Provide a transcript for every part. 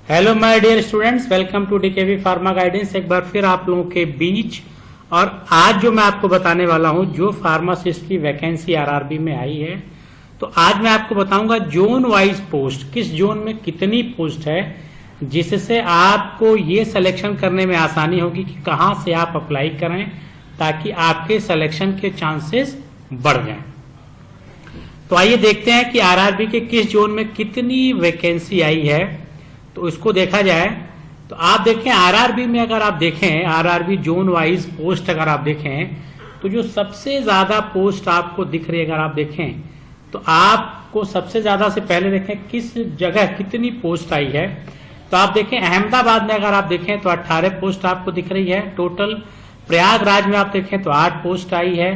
Hello my dear students, welcome to DKV pharma guidance. एक बार फिर आप लोगों के बीच और आज जो मैं आपको बताने वाला हूं, जो फार्मासिस्ट की वैकेंसी आरआरबी में आई है, तो आज मैं आपको बताऊंगा जोन वाइज पोस्ट, किस जोन में कितनी पोस्ट है, जिससे आपको ये सिलेक्शन करने में आसानी होगी कि कहां से आप अप्लाई करें ताकि आपके सिलेक्शन के चांसेस बढ़ जाएं। तो आइए देखते हैं कि आरआरबी के किस जोन में कितनी वैकेंसी आई है, तो इसको देखा जाए। तो आप देखें आरआरबी में, अगर आप देखें आरआरबी जोन वाइज पोस्ट अगर आप देखें तो जो सबसे ज्यादा पोस्ट आपको दिख रही है, अगर आप देखें तो आपको सबसे ज्यादा से पहले देखें किस जगह कितनी पोस्ट आई है। तो आप देखें अहमदाबाद में अगर आप देखें तो 18 पोस्ट आपको दिख रही है टोटल। प्रयागराज में आप देखें तो 8 पोस्ट आई है।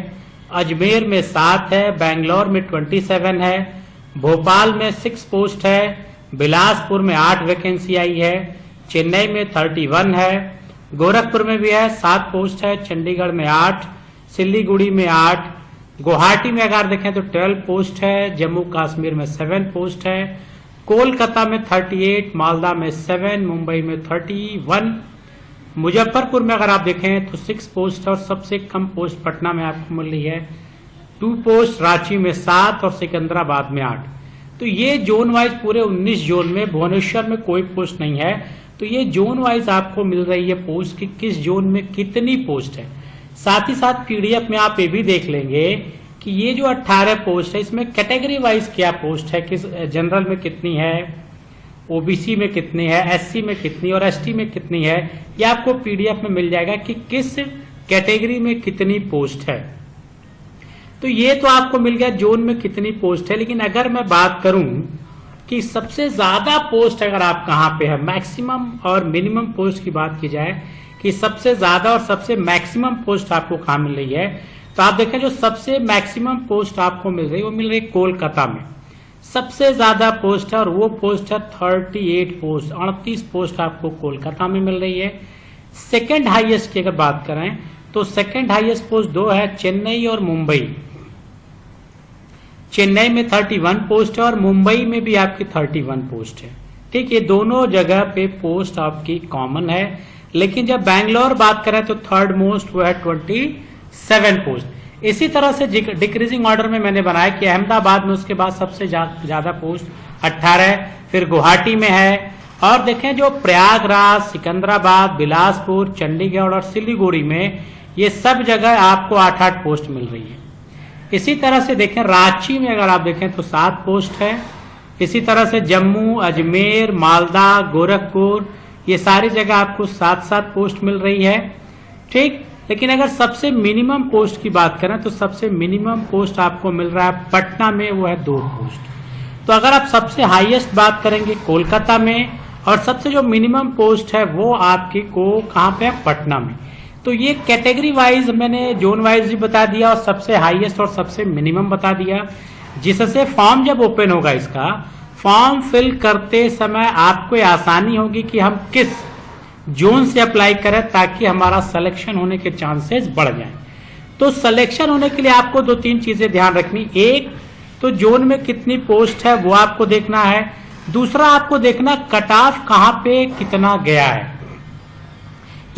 अजमेर में 7 है। बेंगलोर में 27 है। भोपाल में 6 पोस्ट है। बिलासपुर में 8 वैकेंसी आई है। चेन्नई में 31 है। गोरखपुर में भी है 7 पोस्ट है। चंडीगढ़ में 8, सिलीगुड़ी में 8, गुवाहाटी में अगर देखें तो 12 पोस्ट है। जम्मू कश्मीर में 7 पोस्ट है। कोलकाता में 38, मालदा में 7, मुंबई में 31, मुजफ्फरपुर में अगर आप देखें तो 6 पोस्ट है और सबसे कम पोस्ट पटना में आपको मिल रही है 2 पोस्ट, रांची में 7 और सिकंदराबाद में 8। तो ये जोन वाइज पूरे 19 जोन में, भुवनेश्वर में कोई पोस्ट नहीं है। तो ये जोन वाइज आपको मिल रही है पोस्ट कि किस जोन में कितनी पोस्ट है। साथ ही साथ पीडीएफ में आप ये भी देख लेंगे कि ये जो 18 पोस्ट है इसमें कैटेगरी वाइज क्या पोस्ट है, किस जनरल में कितनी है, ओबीसी में कितनी है, एससी में कितनी और एसटी में कितनी है। ये आपको पीडीएफ में मिल जाएगा कि किस कैटेगरी में कितनी पोस्ट है। तो ये तो आपको मिल गया जोन में कितनी पोस्ट है। लेकिन अगर मैं बात करूं कि सबसे ज्यादा पोस्ट अगर आप कहां पे है, मैक्सिमम और मिनिमम पोस्ट की बात की जाए कि सबसे ज्यादा और सबसे मैक्सिमम पोस्ट आपको कहां मिल रही है, तो आप देखें जो सबसे मैक्सिमम पोस्ट आपको मिल रही है वो मिल रही है कोलकाता में। सबसे ज्यादा पोस्ट है और वो पोस्ट है 38 पोस्ट, 38 पोस्ट आपको कोलकाता में मिल रही है। सेकेंड हाईएस्ट की अगर बात करें तो सेकेंड हाईएस्ट पोस्ट 2 है, चेन्नई और मुंबई। चेन्नई में 31 पोस्ट है और मुंबई में भी आपकी 31 पोस्ट है। ठीक, ये दोनों जगह पे पोस्ट आपकी कॉमन है। लेकिन जब बैंगलोर बात करें तो थर्ड मोस्ट वो है 27 पोस्ट। इसी तरह से डिक्रीजिंग ऑर्डर में मैंने बनाया कि अहमदाबाद में उसके बाद सबसे ज्यादा पोस्ट 18, फिर गुवाहाटी में है। और देखें जो प्रयागराज, सिकंदराबाद, बिलासपुर, चंडीगढ़ और सिलीगुड़ी में ये सब जगह आपको 8-8 पोस्ट मिल रही है। इसी तरह से देखें रांची में अगर आप देखें तो 7 पोस्ट है। इसी तरह से जम्मू, अजमेर, मालदा, गोरखपुर, ये सारी जगह आपको 7-7 पोस्ट मिल रही है। ठीक, लेकिन अगर सबसे मिनिमम पोस्ट की बात करें तो सबसे मिनिमम पोस्ट आपको मिल रहा है पटना में, वो है 2 पोस्ट। तो अगर आप सबसे हाईएस्ट बात करेंगे कोलकाता में और सबसे जो मिनिमम पोस्ट है वो आपकी को कहां पे है, पटना में। तो ये कैटेगरी वाइज मैंने जोन वाइज भी बता दिया और सबसे हाईएस्ट और सबसे मिनिमम बता दिया, जिससे फॉर्म जब ओपन होगा इसका फॉर्म फिल करते समय आपको आसानी होगी कि हम किस जोन से अप्लाई करें ताकि हमारा सिलेक्शन होने के चांसेस बढ़ जाएं। तो सिलेक्शन होने के लिए आपको 2-3 चीजें ध्यान रखनी। एक तो जोन में कितनी पोस्ट है वो आपको देखना है। दूसरा आपको देखना कट ऑफ कहां पे कितना गया है,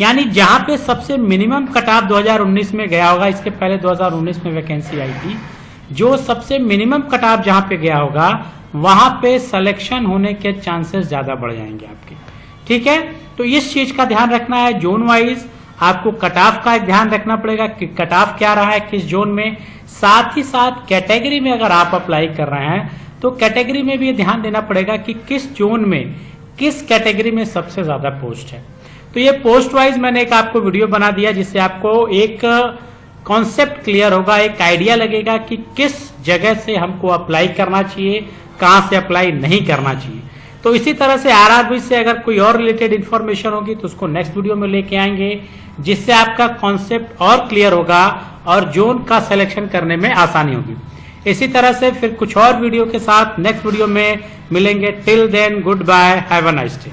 यानी जहां पे सबसे मिनिमम कट ऑफ 2019 में गया होगा, इसके पहले 2019 में वैकेंसी आई थी, जो सबसे मिनिमम कट ऑफ जहां पे गया होगा वहां पे सिलेक्शन होने के चांसेस ज्यादा बढ़ जाएंगे आपके। ठीक है, तो इस चीज का ध्यान रखना है। जोन वाइज आपको कट ऑफ का ध्यान रखना पड़ेगा कि कट ऑफ क्या रहा है किस जोन में। साथ ही साथ कैटेगरी में अगर आप अप्लाई कर रहे हैं तो कैटेगरी में भी ध्यान देना पड़ेगा कि किस जोन में किस कैटेगरी में सबसे ज्यादा पोस्ट है। तो ये पोस्ट वाइज मैंने एक आपको वीडियो बना दिया जिससे आपको एक कॉन्सेप्ट क्लियर होगा, एक आइडिया लगेगा कि किस जगह से हमको अप्लाई करना चाहिए, कहां से अप्लाई नहीं करना चाहिए। तो इसी तरह से आरआरबी से अगर कोई और रिलेटेड इंफॉर्मेशन होगी तो उसको नेक्स्ट वीडियो में लेके आएंगे, जिससे आपका कॉन्सेप्ट और क्लियर होगा और जोन का सिलेक्शन करने में आसानी होगी। इसी तरह से फिर कुछ और वीडियो के साथ नेक्स्ट वीडियो में मिलेंगे। Till then good bye, have a nice day.